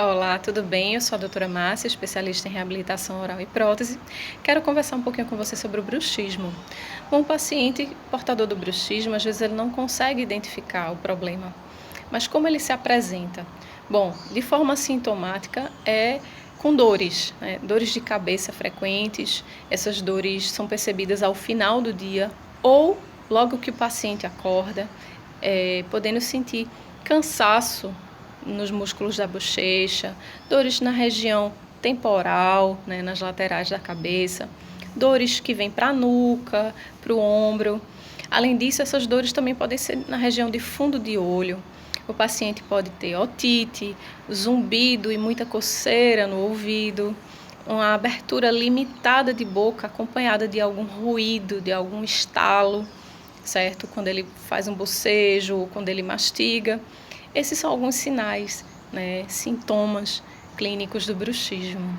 Olá, tudo bem? Eu sou a doutora Márcia, especialista em reabilitação oral e prótese. Quero conversar um pouquinho com você sobre o bruxismo. Um paciente portador do bruxismo, às vezes ele não consegue identificar o problema. Mas como ele se apresenta? Bom, de forma sintomática é com dores, né? Dores de cabeça frequentes. Essas dores são percebidas ao final do dia ou logo que o paciente acorda, podendo sentir cansaço nos músculos da bochecha, dores na região temporal, né, nas laterais da cabeça, dores que vêm para a nuca, para o ombro. Além disso, essas dores também podem ser na região de fundo de olho. O paciente pode ter otite, zumbido e muita coceira no ouvido, uma abertura limitada de boca acompanhada de algum ruído, de algum estalo, certo? Quando ele faz um bocejo ou quando ele mastiga. Esses são alguns sinais, né, sintomas clínicos do bruxismo.